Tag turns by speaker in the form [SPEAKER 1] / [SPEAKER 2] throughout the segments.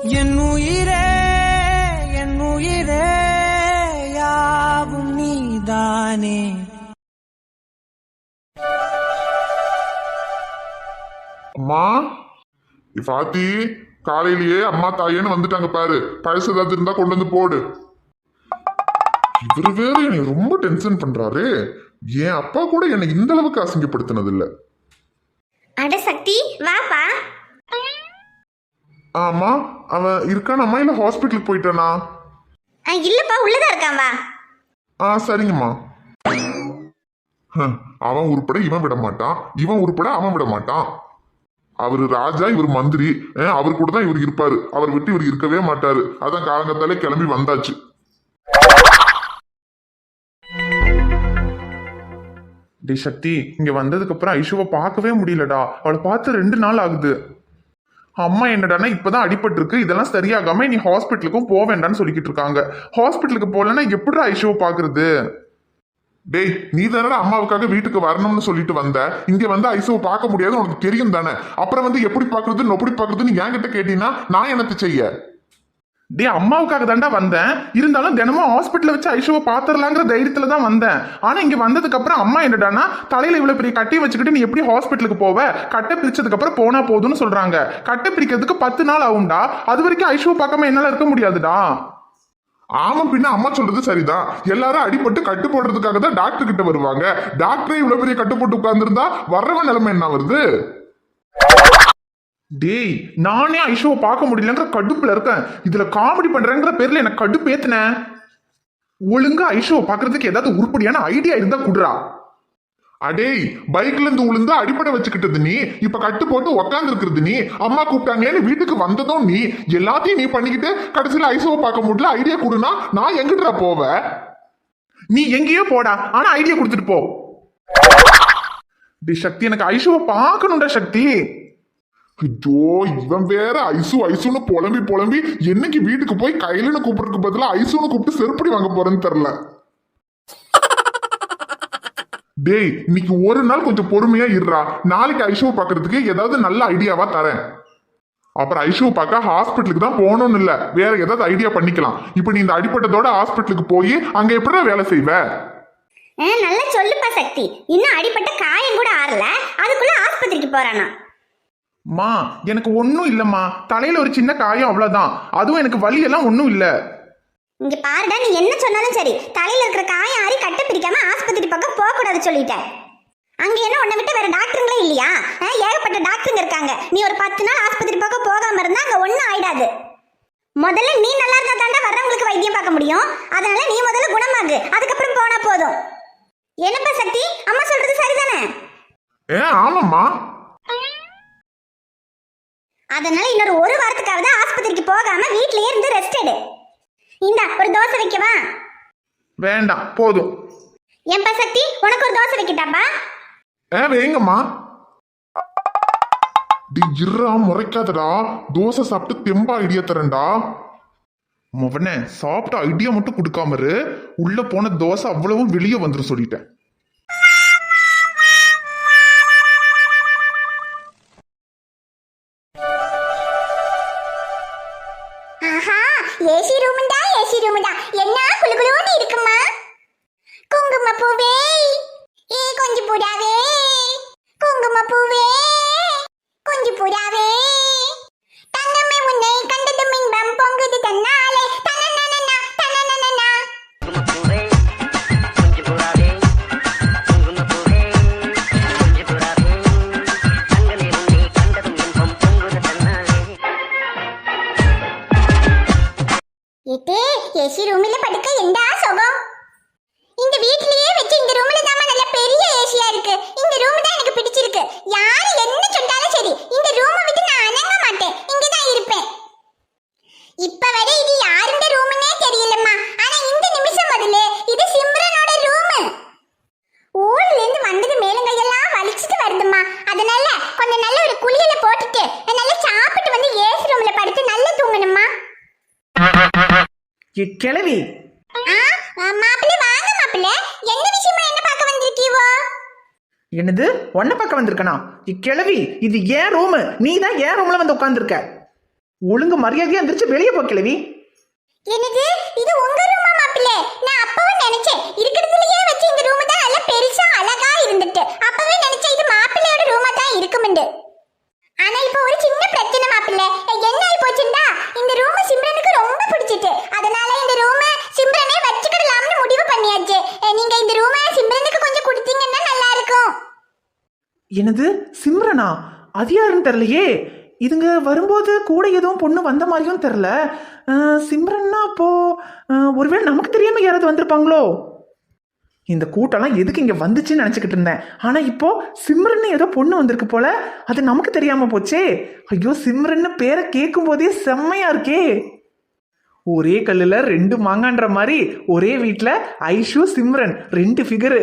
[SPEAKER 1] என் உயிரே என் உயிரே யாவும் நீதானே.
[SPEAKER 2] அம்மா பாத்தி, காலையிலேயே அம்மா தாயேன்னு வந்துட்டாங்க பாரு. பழசு ஏதாவது இருந்தா கொண்டு வந்து போடு. இவரு வேற என்னை ரொம்ப டென்ஷன் பண்றாரு. என் அப்பா கூட என்னை இந்த அளவுக்கு அசிங்கப்படுத்தினது இல்ல.
[SPEAKER 3] அட சக்தி வாப்பா.
[SPEAKER 2] ஆமா, அவன் இருக்கானம்மா இல்ல ஹாஸ்பிட்டலுக்கு போயிட்டானா?
[SPEAKER 3] இல்லப்பா, உள்ளதா இருக்கான், வா.
[SPEAKER 2] சரிங்கம்மா. அவன் உருப்பட இவன் விட மாட்டான், இவன் உருப்பட அவன் விட மாட்டான். அவரு ராஜா, இவர் மந்திரி. அவர் கூட தான் இவர் இருப்பாரு. அவர் விட்டு இவர் இருக்கவே மாட்டாரு. அதான் காலங்கத்தாலே கிளம்பி வந்தாச்சு.
[SPEAKER 4] டி சக்தி, இங்க வந்ததுக்கு அப்புறம் ஐஷுவை பார்க்கவே முடியலடா. அவளை பார்த்து 2 நாள் ஆகுது. அம்மா என்னடானா இப்பதான் அடிபட்டு இருக்கு, இதெல்லாம் சரியாகாம நீ ஹாஸ்பிட்டலுக்கும் போக வேண்டாம்னு சொல்லிக்கிட்டு இருக்காங்க. ஹாஸ்பிட்டலுக்கு போகலன்னா எப்படி ஐஷுவை பாக்குறது?
[SPEAKER 2] டேய், நீ தானே அம்மாவுக்காக வீட்டுக்கு வரணும்னு சொல்லிட்டு வந்த. இங்க வந்து ஐசுவை பார்க்க முடியாது உனக்கு தெரியும் தானே. அப்புறம் வந்து எப்படி பாக்குறது எப்படி பாக்குறதுன்னு என்கிட்ட கேட்டீங்கன்னா நான் என்னத்தை செய்ய?
[SPEAKER 4] டே, அம்மாவுக்காக தாண்டா வந்தேன். இருந்தாலும் தினமும் ஹாஸ்பிட்டல் வச்சு ஐஷுவை பாத்துரலாங்கிற தைரியத்துல தான் வந்தேன். ஆனா இங்க வந்ததுக்கு அப்புறம் அம்மா என்னடானா தலையில இவ்வளவு பெரிய கட்டையை வச்சுக்கிட்டு நீ எப்படி ஹாஸ்பிட்டலுக்கு போவ? கட்டை பிரிச்சதுக்கு அப்புறம் போனா போதும்னு சொல்றாங்க. கட்டை பிரிக்கிறதுக்கு 10 நாள் ஆகும்டா. அது வரைக்கும் ஐஷுவை பார்க்காம என்னால இருக்க முடியாதுடா.
[SPEAKER 2] ஆமா, பின்ன அம்மா சொல்றது சரிதான். எல்லாரும் அடிபட்டு கட்டு போடுறதுக்காக தான் டாக்டர் கிட்ட வருவாங்க. டாக்டரே இவ்வளவு பெரிய கட்டு போட்டு உட்கார்ந்துருந்தா வர்றவன் நிலைமை என்ன வருது?
[SPEAKER 4] டேய், நானே ஐஷுவை பார்க்க முடியலங்கிற கடுப்புல இருக்கேன். இதுல காமெடி பண்றேங்கிற பேர்ல எனக்கு கடுப்பு ஏத்துனேன். ஒழுங்கா ஐஷுவை பார்க்கறதுக்கு ஏதாவது உருப்படியான ஐடியா இருந்தா குடுறா.
[SPEAKER 2] அடேய், பைக்ல இருந்து விழுந்து அடிப்படை வச்சுக்கிட்டது நீ. இப்ப கட்டு போட்டு உக்காந்து இருக்கிறது நீ. அம்மா கூப்பிட்டாங்களேன்னு வீட்டுக்கு வந்ததும் நீ. எல்லாத்தையும் நீ பண்ணிக்கிட்டு கடைசியில ஐசுவை பார்க்க முடியல ஐடியா கொடுனா நான் எங்கிட்டா போவ?
[SPEAKER 4] நீ எங்கேயோ போடா, ஆனா ஐடியா கொடுத்துட்டு போ. டி சக்தி, எனக்கு ஐஷுவை பார்க்கணும்டா சக்தி.
[SPEAKER 2] ஐயோ, இவன் வேற ஐசு ஐசுன்னு புலம்பி புலம்பி என்னைக்கு வீட்டுக்கு போய் கையிலன்னு கூப்பிடுறதுக்கு பதிலா ஐசுன்னு கூப்பிட்டு செருப்படி வாங்க போறேன்னு தெரியல. டேய், இன்னைக்கு ஒரு நாள் கொஞ்சம் பொறுமையா இருறா. நாளைக்கு ஐஷுவை பாக்குறதுக்கு ஏதாவது நல்ல ஐடியாவா தரேன். அப்புறம் ஐஷுவை பார்க்க ஹாஸ்பிட்டலுக்கு தான் போகணும்னு இல்ல, வேற ஏதாவது ஐடியா பண்ணிக்கலாம். இப்ப நீ இந்த அடிப்பட்டதோட ஹாஸ்பிட்டலுக்கு போய் அங்க எப்படிடா வேலை செய்வ?
[SPEAKER 3] நல்லா சொல்லுப்பா சக்தி. இன்னும் அடிப்பட்ட காயம் கூட ஆறல, அதுக்குள்ள ஆஸ்பத்திரிக்கு போறானா?
[SPEAKER 4] மா, எனக்கு ஒன்னும் இல்லம்மா. தலையில ஒரு சின்ன காயம், அவ்வளவுதான். அதுவும் எனக்கு வலி எல்லாம் ஒன்னும் இல்ல.
[SPEAKER 3] இங்க பாருடா, நீ என்ன சொன்னாலும் சரி, தலையில இருக்கிற காயம் ஆறி கட்டு பிரிக்காம ஆஸ்பத்திரி பக்கம் போக கூடாது சொல்லிட்டேன். அங்க என்ன உன்னை விட்டு வேற டாக்டருங்களே இல்லையா? ஏகப்பட்ட டாக்டருங்க இருக்காங்க. நீ ஒரு 10 நாள் ஆஸ்பத்திரி பக்கம் போகாம இருந்தா அங்க ஒன்னும் ஆயிடாது. முதல்ல நீ நல்லா இருந்தா தாண்டா வர்றவங்களுக்கு வைத்தியம் பார்க்க முடியும். அதனால நீ முதல்ல குணமாகு, அதுக்கப்புறம் போனா போதும். என்னப்பா சக்தி, அம்மா சொல்றது சரிதானே?
[SPEAKER 2] ஆமாம்மா.
[SPEAKER 3] அதனால இன்னொரு 1 வாரத்துக்காவது ஆஸ்பத்திரிக்கு போகாம வீட்லயே இருந்து ரெஸ்ட் எடு. இந்தா ஒரு தோசை வைக்கவா?
[SPEAKER 4] வேண்டாம், போதும்.
[SPEAKER 3] ஏன்பா சக்தி, உனக்கு ஒரு தோசை வைக்கட்டாப்பா?
[SPEAKER 2] வேங்கம்மா. இருறா, முறைக்காதடா. தோசை சாப்பிட்டு தெம்பா ஐடியா தரேன்டா.
[SPEAKER 4] மவனே, சாப்பிட்ட ஐடியா மட்டும் கொடுக்காம இரு. உள்ள போன தோசை அவ்வளவும் வெளியே வந்துரும் சொல்லிட்டேன்.
[SPEAKER 3] ஏசி ரூம்டா, ஏசி ரூம்டா. என்ன குளுகுளுன்னு இருக்குமா? குங்கும பூவே, கொஞ்சி புறாவே, குங்கும பூவே, கொஞ்சி புறாவே, தங்கமே உன்னை கண்டதும் இன்பம் பொங்குது தன்னாலே. தனனனனா தனனனனா.
[SPEAKER 5] குங்கும பூவே, கொஞ்சி புறாவே, குங்கும பூவே, கொஞ்சி புறாவே, தங்கமே உன்னை கண்டதும் இன்பம் பொங்குது தன்னாலே.
[SPEAKER 3] ஏட்டே, ஏசி ரூமில படுக்க என்னடா சுகம். இந்த வீட்லயே வச்சு இந்த ரூம்ல தான் நல்ல பெரிய ஏசியா இருக்கு. இந்த ரூம் தான் எனக்கு பிடிச்சிருக்கு. யாரு என்ன சொன்னாலும் சரி, இந்த ரூமை விட்டு நான் அணங்க மாட்டேன். இங்க தான் இருப்பேன். இப்ப வரை இது யாருடைய ரூம்னே தெரியலம்மா. ஆனா இந்த நிமிஷம் முதல்ல இது சிம்ரனோட ரூம். ஊர்ல இருந்து வந்தது மேலங்கையெல்லாம் வலிச்சிட்டு வருதுமா. அதனால கொஞ்சம் நல்ல ஒரு குளியல போட்டுட்டு நல்லா சாப்பிட்டு வந்து ஏசி ரூம்ல படுத்து நல்லா தூங்கணுமா.
[SPEAKER 1] கிளவி
[SPEAKER 3] மாப்பிள்ளை வாங்க மாப்பிள்ளை. என்ன விஷயமா என்ன பார்க்க வந்திருக்கீவோ?
[SPEAKER 1] என்னது, ஒன்ன பார்க்க வந்திருக்கனா? கிளவி, இது ஏன் ரூம். நீ தான் ஏன் ரூம்ல வந்து உட்கார்ந்துருக்க. ஒழுங்கு மரியாதையா எந்திரிச்சு வெளியே போ கிழவி.
[SPEAKER 3] என்னது இது உங்க ரூமா மாப்பிள்ளை? நான் அப்பவே நினைச்சேன் இருக்கிறதுலயே வச்சு இந்த ரூம் தான் நல்ல பெருசா அழகா இருந்துட்டு. அப்பவே நினைச்சேன் இது மாப்பிள்ளையோட ரூமா தான் இருக்கும்னு. ஆனா இப்போ ஒரு சின்ன பிரச்சனை மாப்பிள்ளை. என்ன ஆயி போச்சுண்டா, இந்த ரூம் சிம்ரனுக்கு ரொம்ப பிடிச்சிட்டு. அதனால இந்த ரூம் சிம்ரனே வச்சுக்கிடலாம்னு முடிவு பண்ணியாச்சு. நீங்க இந்த ரூமை சிம்ரனுக்கு கொஞ்சம் கொடுத்தீங்கன்னா நல்லா இருக்கும்.
[SPEAKER 1] என்னது சிம்ரனா? அது யாருன்னு தெரியலையே. இதுங்க வரும்போது கூட எதுவும் பொண்ணு வந்த மாதிரியும் தெரில. சிம்ரன்னா அப்போ ஒருவேளை நமக்கு தெரியாம யாராவது வந்திருப்பாங்களோ? இந்த கூட்டம்லாம் எதுக்கு இங்கே வந்துச்சுன்னு நினச்சிக்கிட்டு இருந்தேன். ஆனால் இப்போ சிம்ரன்னு ஏதோ பொண்ணு வந்திருக்கு போல, அது நமக்கு தெரியாமல் போச்சே. ஐயோ, சிம்ரன்னு பேரை கேட்கும் போதே செம்மையா இருக்கே. ஒரே கல்லில் 2 மாங்கான்ற மாதிரி ஒரே வீட்டில் ஐஷு சிம்ரன் 2 ஃபிகரு.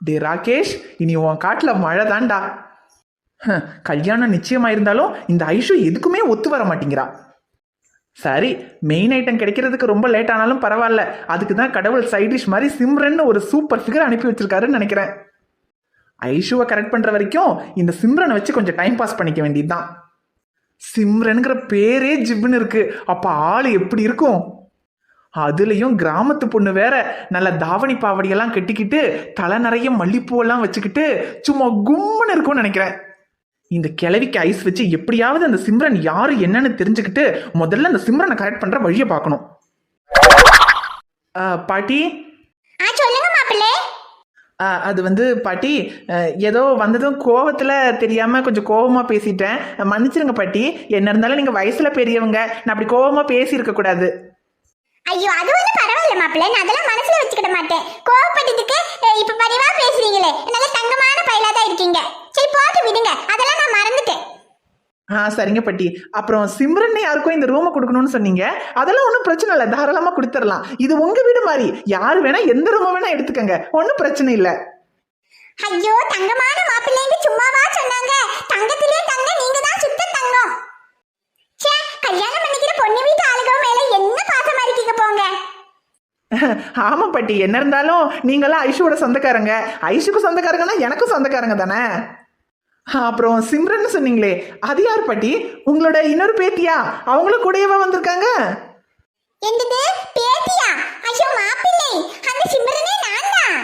[SPEAKER 1] டே ராகேஷ், இனி உன் காட்டில் மழை தான்டா. கல்யாணம் நிச்சயமாயிருந்தாலும் இந்த ஐஷு எதுக்குமே ஒத்து வர மாட்டேங்கிறா. சரி, மெயின் ஐட்டம் கிடைக்கிறதுக்கு ரொம்ப லேட் ஆனாலும் பரவாயில்ல. அதுக்கு தான் கடவுள் சைடிஷ் மாதிரி சிம்ரன் ஒரு சூப்பர் ஃபிகர் அனுப்பி வச்சிருக்காருன்னு நினைக்கிறேன். ஐஷுவை கரெக்ட் பண்ற வரைக்கும் இந்த சிம்ரனை வச்சு கொஞ்சம் டைம் பாஸ் பண்ணிக்க வேண்டியதுதான். சிம்ரன்கிற பேரே ஜிப்னு இருக்கு. அப்ப ஆளு எப்படி இருக்கும்? அதுலயும் கிராமத்து பொண்ணு வேற, நல்ல தாவணி பாவடியெல்லாம் கட்டிக்கிட்டு தலை நிறைய மல்லிப்பூவெல்லாம் வச்சுக்கிட்டு சும்மா கும்முன்னு இருக்கும்னு நினைக்கிறேன். இந்த கிழவிக்கு ஐஸ் வச்சு எப்படியாவது அந்த சிம்ரன் யாரு என்னன்னு தெரிஞ்சுக்கிட்டு முதல்ல அந்த சிம்ரனை கரெக்ட் பண்ற வழியை பார்க்கணும். பாட்டி.
[SPEAKER 3] சொல்லுங்க மாப்பிள்ளை.
[SPEAKER 1] அது வந்து பாட்டி, ஏதோ வந்ததும் கோவத்துல தெரியாம கொஞ்சம் கோவமா பேசிட்டேன், மன்னிச்சிருங்க பாட்டி. என்ன இருந்தாலும் நீங்க வயசுல பெரியவங்க, நான் அப்படி கோவமா பேசியிருக்க கூடாது.
[SPEAKER 3] ஐயோ, அது ஒன்றும் பரவாயில்ல மாப்பிள்ளை. நான் அதெல்லாம் மனசுல வச்சுக்கிட மாட்டேன். கோவப்பட்டதுக்கு இப்ப பரிவா பேசுறீங்களே, நல்ல தங்கமான பையலா தான் இருக்கீங்க. சரி போட்டு விடுங்க, அதெல்லாம் நான் மறந்துட்டேன்.
[SPEAKER 1] சரிங்க பாட்டி. அப்புறம் சிம்ரன் யாருக்கும் இந்த ரூமை கொடுக்கணும்னு சொன்னீங்க. அதெல்லாம் ஒன்றும் பிரச்சனை இல்லை, தாராளமா கொடுத்துடலாம். இது உங்க வீடு மாதிரி, யாரு வேணா எந்த ரூமை வேணா எடுத்துக்கங்க, ஒன்றும் பிரச்சனை இல்லை.
[SPEAKER 3] ஐயோ, தங்கமான மாப்பிள்ளைன்னு சும்மாவா சொன்னாங்க? தங்கத்திலே தங்க, நீங்க தான் சுத்த தங்கம். சே, கல்யாணம் பண்ணிக்கிற பொண்ணு வீட்டு ஆளுக மேல என்ன பாசமா இருக்கீங்க போங்க.
[SPEAKER 1] ஆமா பாட்டி, என்ன இருந்தாலும் நீங்களாம் ஐஷுவோட சொந்தக்காரங்க. ஐஷுக்கு சொந்தக்காரங்கன்னா எனக்கும் சொந்தக்காரங்க தானே. அப்புறம் சிம்ரன் சொன்னீங்களே, அது யார் பாட்டி? உங்களோட இன்னொரு பேத்தியா? அவங்களும் கூடயேவா வந்திருக்காங்க?
[SPEAKER 3] என்னது பேத்தியா? ஐயோ மாப்பிள்ளை, அந்த சிம்ரனே நான் தான்.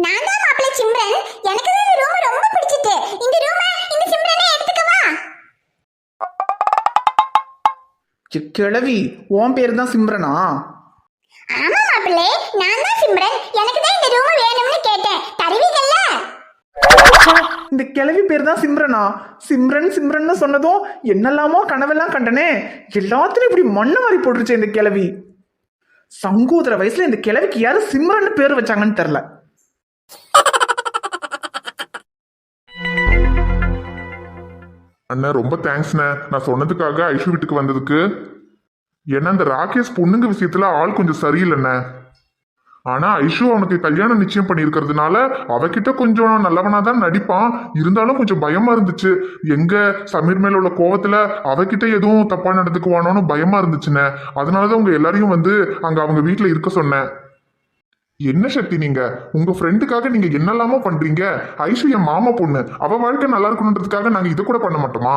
[SPEAKER 3] நான் தான் மாப்பிள்ளை சிம்ரன். எனக்கு தான் இந்த ரூம் ரொம்ப பிடிச்சிட்டு. இந்த ரூமை இந்த சிம்ரனே எடுத்துக்கவா?
[SPEAKER 1] கிழவி, உன் பேர் தான் சிம்ரனா?
[SPEAKER 3] ஆமா மாப்பிள்ளை, நான் தான் சிம்ரன். எனக்கு தான் இந்த ரூம் வேணும்னு கேட்டேன், தருவீங்கல்ல?
[SPEAKER 1] இந்த கிழவி பேர் தான் சிம்ரனா? சிம்ரன் சிம்ரன் சொன்னதும் என்னெல்லாமோ கனவெல்லாம் கண்டனே, எல்லாத்துலயும் இப்படி மண்ணு மாதிரி போட்டுருச்சு இந்த கிழவி. சங்கோதர வயசுல இந்த கிழவிக்கு யாரு சிம்ரன் பேர் வச்சாங்கன்னு தெரியல.
[SPEAKER 2] அண்ணா ரொம்ப தேங்க்ஸ்ண்ணே, நான் சொன்னதுக்காக ஐஷு வீட்டுக்கு வந்ததுக்கு. ஏன்னா இந்த ராகேஷ் பொண்ணுங்க விஷயத்துல ஆள் கொஞ்சம் சரியில்லைண்ணே. ஆனா ஐஷு அவனுக்கு கல்யாணம் நிச்சயம் பண்ணியிருக்கிறதுனால அவகிட்ட கொஞ்சம் நல்லவனா தான் நடிப்பான். இருந்தாலும் கொஞ்சம் பயமா இருந்துச்சு. எங்க சமீர் மேல உள்ள கோவத்துல அவகிட்ட எதுவும் தப்பா நடந்துக்குவானோன்னு பயமா இருந்துச்சுண்ணே. அதனாலதான் உங்க எல்லாரையும் வந்து அங்க அவங்க வீட்டுல இருக்க சொன்னேன். என்ன சக்தி, நீங்க உங்க ஃப்ரெண்டுக்காக நீங்க என்னெல்லாமோ பண்றீங்க. ஐஷு என் மாமா பொண்ணு, அவ வாழ்க்கை நல்லா இருக்கணுன்றதுக்காக நாங்க இதை கூட பண்ண மாட்டோமா?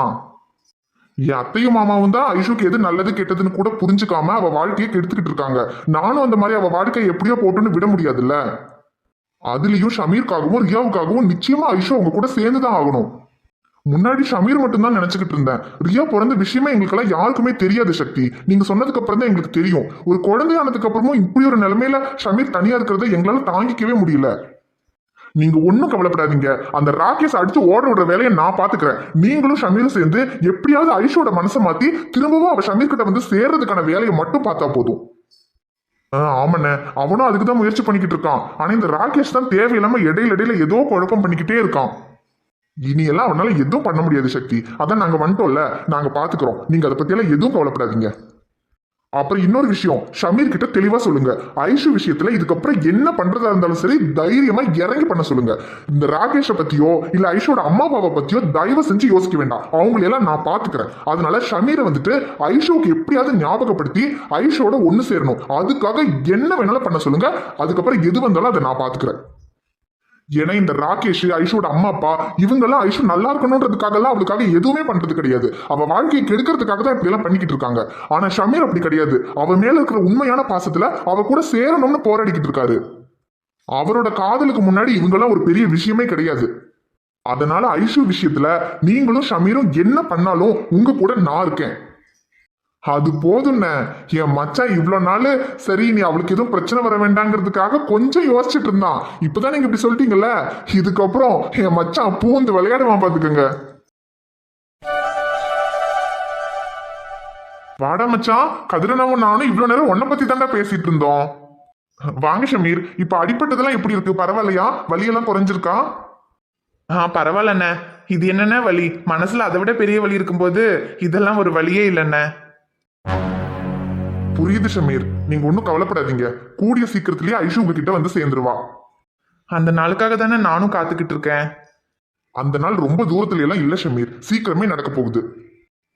[SPEAKER 2] என் அத்தையும் மாமாவும் தான் ஐஷுக்கு எது நல்லது கெட்டதுன்னு கூட புரிஞ்சுக்காம அவ வாழ்க்கையை கெடுத்துக்கிட்டு இருக்காங்க. நானும் அந்த மாதிரி அவ வாழ்க்கையை எப்படியோ போட்டுன்னு விட முடியாதுல்ல. அதுலயும் ஷமீருக்காகவும் ரியாவுக்காகவும் நிச்சயமா ஐஷு அவங்க கூட சேர்ந்துதான் ஆகணும். முன்னாடி ஷமீர் மட்டும்தான் நினைச்சுக்கிட்டு இருந்தேன். ரியா பிறந்த விஷயமே எங்களுக்கெல்லாம் யாருக்குமே தெரியாது சக்தி. நீங்க சொன்னதுக்கு அப்புறம் தான் எங்களுக்கு தெரியும். ஒரு குழந்தையானதுக்கு அப்புறமும் இப்படி ஒரு நிலைமையில ஷமீர் தனியா இருக்கிறத எங்களால தாங்கிக்கவே முடியல. நீங்க ஒன்னும் கவலைப்படாதீங்க. அந்த ராகேஷ் அடிச்சு ஓட விடுற வேலையை நான் பாத்துக்கிறேன். நீங்களும் ஷமீரும் சேர்ந்து எப்படியாவது ஐஷோட மனசை மாத்தி திரும்பவும் அவ ஷமீர் கிட்ட வந்து சேர்றதுக்கான வேலையை மட்டும் பார்த்தா போதும். ஆமாண்ணே, அவனும் அதுக்குதான் முயற்சி பண்ணிக்கிட்டு இருக்கான். ஆனா இந்த ராகேஷ் தான் தேவையில்லாம இடையில ஏதோ குழப்பம் பண்ணிக்கிட்டே இருக்கான். இனியெல்லாம் அவனால எதுவும் பண்ண முடியாது சக்தி. அதான் நாங்க வந்துட்டோம்ல, நாங்க பாத்துக்கிறோம். நீங்க அதை பத்தி எல்லாம் எதுவும் கவலைப்படாதீங்க. அப்புறம் இன்னொரு விஷயம், ஷமீர் கிட்ட தெளிவா சொல்லுங்க. ஐஷு விஷயத்துல இதுக்கப்புறம் என்ன பண்றதா இருந்தாலும் சரி தைரியமா இறங்கி பண்ண சொல்லுங்க. இந்த ராகேஷை பத்தியோ இல்ல ஐஷோட அம்மா அப்பாவை பத்தியோ தயவு செஞ்சு யோசிக்க வேண்டாம். அவங்களெல்லாம் நான் பாத்துக்கிறேன். அதனால ஷமீரை வந்துட்டு ஐஷோக்கு எப்படியாவது ஞாபகப்படுத்தி ஐஷோட ஒண்ணு சேரணும். அதுக்காக என்ன வேணாலும் பண்ண சொல்லுங்க. அதுக்கப்புறம் எது வந்தாலும் அதை நான் பாத்துக்கிறேன். ஏன்னா இந்த ராகேஷ் ஐஷோட அம்மா அப்பா இவங்கெல்லாம் ஐஷு நல்லா இருக்கணும்ன்றதுக்காகலாம் அவளுக்காக எதுவுமே பண்றது கிடையாது. அவ வாழ்க்கையை கெடுக்கிறதுக்காக தான் இப்படி எல்லாம் பண்ணிக்கிட்டு இருக்காங்க. ஆனா ஷமீர் அப்படி கிடையாது. அவ மேல இருக்கிற உண்மையான பாசத்துல அவ கூட சேரணும்னு போராடிக்கிட்டு இருக்காரு. அவரோட காதலுக்கு முன்னாடி இவங்கெல்லாம் ஒரு பெரிய விஷயமே கிடையாது. அதனால ஐஷு விஷயத்துல நீங்களும் ஷமீரும் என்ன பண்ணாலும் உங்க கூட நான் இருக்கேன். அது போதும்ண்ண. என் மச்சான் இவ்வளவு நாள் சரி நீ அவளுக்கு எதுவும் பிரச்சனை வர வேண்டாங்கிறதுக்காக கொஞ்சம் யோசிச்சுட்டு இருந்தான். இப்பதான் நீங்க இப்படி சொல்லிட்டீங்கல்ல, இதுக்கப்புறம் என் மச்சான் பூந்து விளையாடுவான் பாத்துக்கோங்க. வாடா மச்சான், கதிரனாவும் நானும் இவ்வளவு நேரம் உன்னை பத்தி தாண்டா பேசிட்டு இருந்தோம். வாங்க ஷமீர், இப்ப அடிப்பட்டதெல்லாம் எப்படி இருக்கு? பரவாயில்லையா? வலியெல்லாம் குறைஞ்சிருக்கா?
[SPEAKER 4] பரவாயில்லண்ணே. இது என்னென்ன வலி? மனசுல அதை விட பெரிய வலி இருக்கும்போது இதெல்லாம் ஒரு வலியே இல்லைண்ணே.
[SPEAKER 2] புரியுது ஷமீர், நீங்க ஒன்னும் கவலைப்படாதீங்க. கூடிய சீக்கிரத்திலேயே ஐஷு உங்ககிட்ட வந்து சேர்ந்துருவா.
[SPEAKER 4] அந்த நாளுக்காக தானே நானும் காத்துக்கிட்டு இருக்கேன்.
[SPEAKER 2] அந்த நாள் ரொம்ப தூரத்துல எல்லாம் இல்ல ஷமீர், சீக்கிரமே நடக்க போகுது.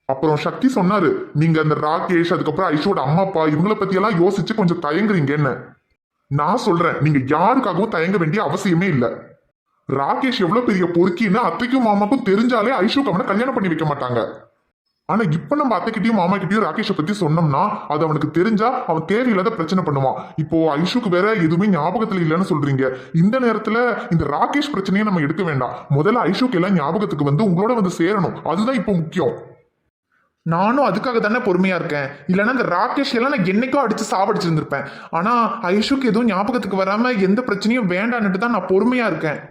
[SPEAKER 2] அப்புறம் சக்தி சொன்னாரு, நீங்க அந்த ராகேஷ் அதுக்கப்புறம் ஐஷோட அம்மா அப்பா இவங்களை பத்தி எல்லாம் யோசிச்சு கொஞ்சம் தயங்குறீங்கன்னு. நான் சொல்றேன், நீங்க யாருக்காகவும் தயங்க வேண்டிய அவசியமே இல்ல. ராகேஷ் எவ்வளவு பெரிய பொறுக்கின்னு அத்தைக்கும் மாமாக்கும் தெரிஞ்சாலே ஐஷுக்கு அவனை கல்யாணம் பண்ணி வைக்க மாட்டாங்க. ஆனா இப்ப நம்ம அத்தைக்கிட்டையும் மாமா கிட்டயும் ராகேஷை பத்தி சொன்னோம்னா அது அவனுக்கு தெரிஞ்சா அவன் தேவையில்லாத பிரச்சனை பண்ணுவான். இப்போ ஐஷுக்கு வேற எதுவுமே ஞாபகத்துல இல்லைன்னு சொல்றீங்க. இந்த நேரத்துல இந்த ராகேஷ் பிரச்சனையை நம்ம எடுக்க வேண்டாம். முதல்ல ஐஷுக்கு எல்லாம் ஞாபகத்துக்கு வந்து உங்களோட வந்து சேரணும். அதுதான் இப்போ முக்கியம்.
[SPEAKER 4] நானும் அதுக்காக தானே பொறுமையா இருக்கேன். இல்லைன்னா இந்த ராகேஷ் எல்லாம் நான் என்னைக்கோ அடிச்சு சாவடிச்சிருந்திருப்பேன். ஆனா ஐஷுக்கு எதுவும் ஞாபகத்துக்கு வராம எந்த பிரச்சனையும் வேண்டான்னுட்டு தான் நான் பொறுமையா இருக்கேன்.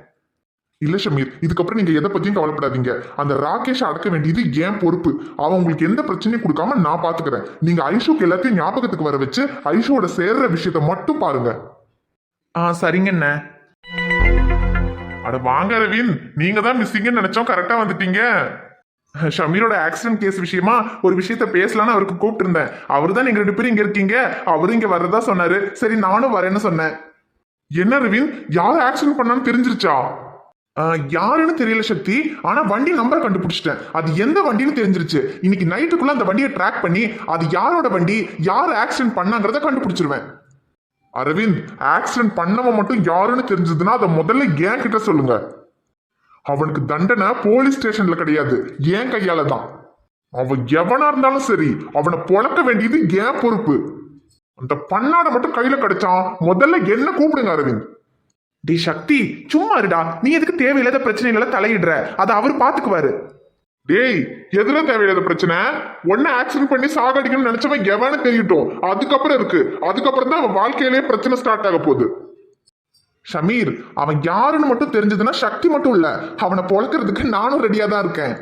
[SPEAKER 2] இல்ல ஷமீர், இதுக்கப்புறம் நீங்க எதை பத்தியும் கவலைப்படாதீங்க. அந்த ராகேஷ் அடக்க வேண்டியது ஏன் பொறுப்பு. அவன் உங்களுக்கு எந்த பிரச்சனையும் கொடுக்காம நான் பாத்துக்கிறேன். நீங்க ஐஷுக்கு எல்லாத்தையும் ஞாபகத்துக்கு வர வச்சு ஐஷோட சேர்ற விஷயத்த மட்டும் பாருங்க.
[SPEAKER 4] சரிங்கண்ணே.
[SPEAKER 2] அட வாங்க ரவீன், நீங்க தான் மிஸ்ஸிங்னு நினைச்சோம், கரெக்டா வந்துட்டீங்க.
[SPEAKER 4] ஷமீரோட ஆக்சிடென்ட் கேஸ் விஷயமா ஒரு விஷயத்த பேசலான்னு அவருக்கு கூப்பிட்டு இருந்தேன். அவரு தான் நீங்க 2 பேரும் இங்க இருக்கீங்க, அவரும் இங்க வர்றதா சொன்னாரு. சரி நானும் வரேன்னு சொன்னேன்.
[SPEAKER 2] என்ன ரவீன், யார் ஆக்சிடென்ட் பண்ணான்னு தெரிஞ்சிருச்சா?
[SPEAKER 4] யாருன்னு தெரியல சக்தி, ஆனா வண்டி நம்பர் கண்டுபிடிச்சிட்டேன். அது எந்த வண்டின்னு தெரிஞ்சிருச்சு. இன்னைக்கு நைட்டுக்குள்ள அந்த வண்டியை ட்ராக் பண்ணி அது யாரோட வண்டி, யார் ஆக்சிடென்ட் பண்ணாங்கிறத கண்டுபிடிச்சிருவேன்.
[SPEAKER 2] அரவிந்த், ஆக்சிடென்ட் பண்ணவன் மட்டும் யாருன்னு தெரிஞ்சதுன்னா அதை முதல்ல ஏன் கிட்ட சொல்லுங்க. அவனுக்கு தண்டனை போலீஸ் ஸ்டேஷன்ல கிடையாது, ஏன் கையால தான். அவன் எவனா இருந்தாலும் சரி, அவனை பொழக்க வேண்டியது ஏன் பொறுப்பு. அந்த பண்ணாட மட்டும் கையில கிடைச்சான் முதல்ல என்ன கூப்பிடுங்க அரவிந்த்.
[SPEAKER 4] டி சக்தி, சும்மா இருடா. நீ எதுக்கு தேவையில்லாத பிரச்சனைகளை தலையிடுற? அதை அவர் பாத்துக்குவாரு.
[SPEAKER 2] டேய், எதுல தேவையில்லாத பிரச்சனை? ஒன்னு ஆக்சிடென்ட் பண்ணி சாகடிக்கணும்னு நினைச்சவன் எவனு தெரியட்டும், அதுக்கப்புறம் இருக்கு. அதுக்கப்புறம் தான் அவன் வாழ்க்கையிலேயே பிரச்சனை ஸ்டார்ட் ஆக போகுது.
[SPEAKER 4] ஷமீர், அவன் யாருன்னு மட்டும் தெரிஞ்சதுன்னா சக்தி மட்டும் இல்ல, அவனை பொழக்கிறதுக்கு நானும் ரெடியா தான் இருக்கேன்.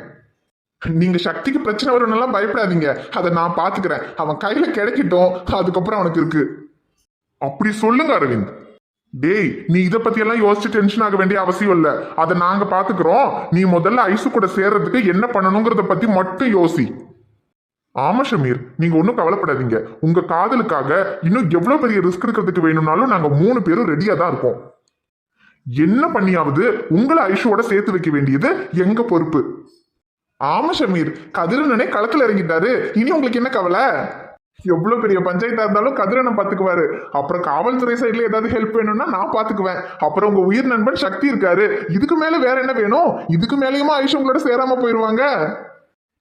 [SPEAKER 4] நீங்க சக்திக்கு பிரச்சனை வரும்னெல்லாம் பயப்படாதீங்க, அதை நான் பாத்துக்கிறேன். அவன் கையில கிடைக்கட்டும், அதுக்கப்புறம் அவனுக்கு இருக்கு.
[SPEAKER 2] அப்படி சொல்லுங்க அரவிந்த். டேய், நீ இதை பத்தி எல்லாம் யோசிச்சு டென்ஷன் ஆக வேண்டிய அவசியம் இல்ல, அதை நாங்க பாத்துக்கிறோம். நீ முதல்ல ஐசு கூட சேர்றதுக்கு என்ன பண்ணணுங்கிறத பத்தி மட்டும் யோசி. ஆமா ஷமீர், நீங்க ஒன்னும் கவலைப்படாதீங்க. உங்க காதலுக்காக இன்னும் எவ்வளவு பெரிய ரிஸ்க் எடுக்கிறதுக்கு வேணும்னாலும் நாங்க 3 பேரும் ரெடியா தான் இருக்கோம். என்ன பண்ணியாவது உங்களை ஐஷோட சேர்த்து வைக்க வேண்டியது எங்க பொறுப்பு.
[SPEAKER 4] ஆமா ஷமீர், கதிரனே களத்துல இறங்கிட்டாரு. இனி உங்களுக்கு என்ன கவலை? எவ்வளவு பெரிய பஞ்சாயத்தா இருந்தாலும் கதிரனை பாத்துக்குவாரு. அப்புறம் காவல்துறை சைட்ல ஏதாவது ஹெல்ப் வேணும்னா நான் பாத்துக்குவேன். அப்புறம் உங்க உயிர் நண்பன் சக்தி இருக்காரு. இதுக்கு மேல வேற என்ன வேணும்? இதுக்கு மேலேயுமா ஐஷு உங்களோட சேராம போயிருவாங்க?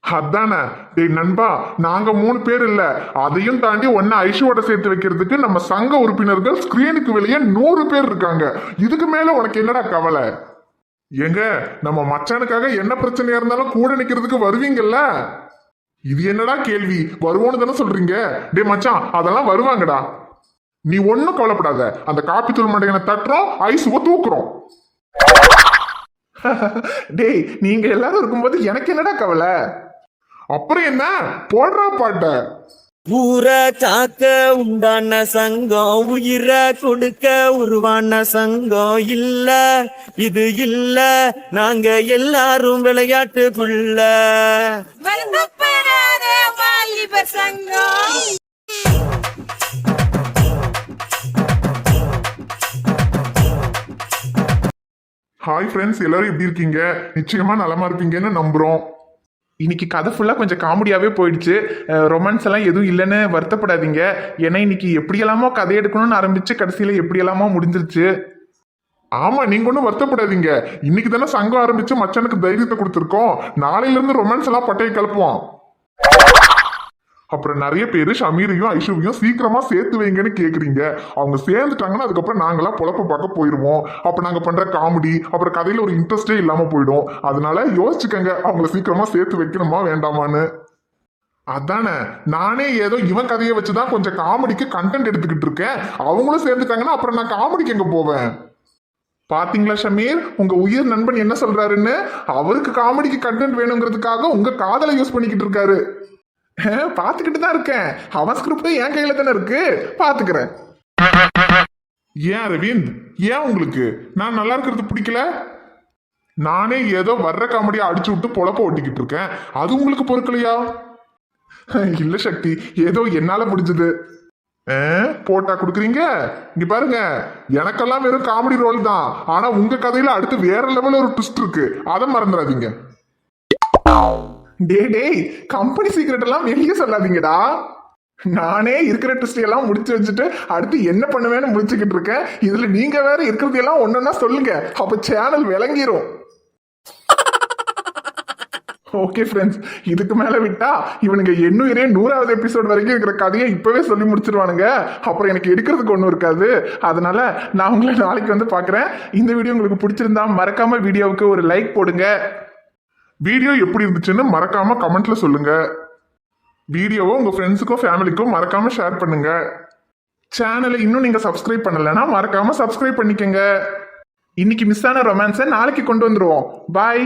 [SPEAKER 2] அதானே. டேய் நண்பா, நாங்க 3 பேர் இல்ல, அதையும் தாண்டி ஒன்னு ஐஷுவோட சேர்த்து வைக்கிறதுக்கு நம்ம சங்க உறுப்பினர்கள் ஸ்கிரீனுக்கு வெளியே 100 பேர் இருக்காங்க. இதுக்கு மேல உனக்கு என்னடா கவலை? எங்க நம்ம மச்சானுக்காக என்ன பிரச்சனையா இருந்தாலும் கூட நிக்கிறதுக்கு வருவீங்கல்ல? இது என்னடா கேள்வி? வருவோன்னு தானே சொல்றீங்க. டே மச்சான், அதெல்லாம் வருவாங்கடா. நீ ஒன்னும் கவலைப்படாத. அந்த காப்பி தூள் மண்டையனை தட்டுறோம், ஐசுவ தூக்குறோம்.
[SPEAKER 4] டேய், நீங்க எல்லாரும் இருக்கும்போது எனக்கு என்னடா கவலை?
[SPEAKER 2] அப்புறம் என்ன போடுறா பாட்ட.
[SPEAKER 6] ஊரை காக்க உண்டான சங்கம், உயிரை கொடுக்க உருவான சங்கம் இல்ல, இது இல்ல, நாங்க எல்லாரும் விளையாட்டுக்குள்ள வாலிபர் சங்கம்.
[SPEAKER 2] ஹாய் ஃப்ரெண்ட்ஸ், எல்லாரும் எப்படி இருக்கீங்க? நிச்சயமா நலமா இருப்பீங்கன்னு நம்புறோம்.
[SPEAKER 4] இன்னைக்கு கதை ஃபுல்லாக கொஞ்சம் காமெடியாகவே போயிடுச்சு. ரொமான்ஸ் எல்லாம் எதுவும் இல்லைன்னு வருத்தப்படாதீங்க. ஏன்னா இன்னைக்கு எப்படியெல்லாமோ கதை எடுக்கணும்னு ஆரம்பிச்சு கடைசியில் எப்படியெல்லாமோ முடிஞ்சிருச்சு.
[SPEAKER 2] ஆமா, நீங்க ஒன்றும் வருத்தப்படாதீங்க. இன்னைக்கு தானே சங்கம் ஆரம்பிச்சு மச்சானுக்கு தைரியத்தை கொடுத்துருக்கோம். நாளையில இருந்து ரொமான்ஸ் எல்லாம் பட்டையை கிளப்புவோம். அப்புறம் நிறைய பேரு ஷமீரையும் ஐஷுவையும் சீக்கிரமா சேர்த்து வைங்கன்னு கேக்குறீங்க. அவங்க சேர்ந்துட்டாங்கன்னா அதுக்கப்புறம் நாங்களாம் பொழப்ப பார்க்க போயிருவோம். அப்ப நாங்க பண்ற காமெடி அப்புறம் கதையில ஒரு இன்ட்ரெஸ்டே இல்லாம போயிடும். அதனால யோசிச்சுக்கங்க, அவங்கள சீக்கிரமா சேர்த்து வைக்கணுமா வேண்டாமான்னு. அதானே, நானே ஏதோ இவன் கதையை வச்சுதான் கொஞ்சம் காமெடிக்கு கண்டென்ட் எடுத்துக்கிட்டு இருக்கேன். அவங்களும் சேர்ந்துட்டாங்கன்னா அப்புறம் நான் காமெடிக்கு எங்க போவேன்? பாத்தீங்களா ஷமீர், உங்க உயிர் நண்பன் என்ன சொல்றாருன்னு? அவருக்கு காமெடிக்கு கண்டென்ட் வேணுங்கிறதுக்காக உங்க காதலை யூஸ் பண்ணிக்கிட்டு இருக்காரு. பாத்துக்கிட்டு தான் இருக்கேன். அவன் ஸ்கிரிப்டும் என் கையில தானே இருக்கு, பாத்துக்கிறேன். ஏன் அரவிந்த், ஏன் உங்களுக்கு நான் நல்லா இருக்கிறது பிடிக்கல? நானே ஏதோ வர்ற காமெடியா அடிச்சு விட்டு பொழப்ப ஓட்டிக்கிட்டு இருக்கேன், அது உங்களுக்கு பொறுக்கலையா? இல்ல சக்தி, ஏதோ என்னால முடிஞ்சது. போட்டா குடுக்குறீங்க. இங்க பாருங்க, எனக்கெல்லாம் வெறும் காமெடி ரோல் தான். ஆனா உங்க கதையில அடுத்து வேற லெவல்ல ஒரு ட்விஸ்ட் இருக்கு, அதை மறந்துடாதீங்க. டேய், கம்பெனி சீக்ரெட் எல்லாம் வெளியே சொல்லாதீங்கடா. நானே இருக்கிற ட்விஸ்ட் எல்லாம் முடிச்சு வச்சுட்டு அடுத்து என்ன பண்ணுவேன்னு முடிச்சுக்கிட்டு இருக்கேன். இதுல நீங்க வேற இருக்கிறதெல்லாம் ஒன்னொன்னா சொல்லுங்க, அப்ப சேனல் விளங்கிரும். ஓகே ஃப்ரெண்ட்ஸ், இதுக்கு மேல விட்டா இவனுங்க எண்ணுயிரே 100வது எபிசோட் வரைக்கும் இருக்கிற கதையை இப்பவே சொல்லி முடிச்சிருவானுங்க. அப்புறம் எனக்கு எடுக்கிறதுக்கு ஒன்றும் இருக்காது. அதனால நான் உங்களை நாளைக்கு வந்து பார்க்குறேன். இந்த வீடியோ உங்களுக்கு பிடிச்சிருந்தா மறக்காம வீடியோவுக்கு ஒரு லைக் போடுங்க. வீடியோ எப்படி இருந்துச்சுன்னு மறக்காம கமெண்ட்ல சொல்லுங்க. வீடியோவை உங்க ஃப்ரெண்ட்ஸுக்கும் ஃபேமிலிக்கும் மறக்காம ஷேர் பண்ணுங்க.
[SPEAKER 4] சேனலை இன்னும் நீங்க சப்ஸ்கிரைப் பண்ணலைன்னா மறக்காம சப்ஸ்கிரைப் பண்ணிக்கங்க. இன்னைக்கு மிஸ் ஆன ரொமான்ஸை நாளைக்கு கொண்டு வந்துருவோம். பாய்.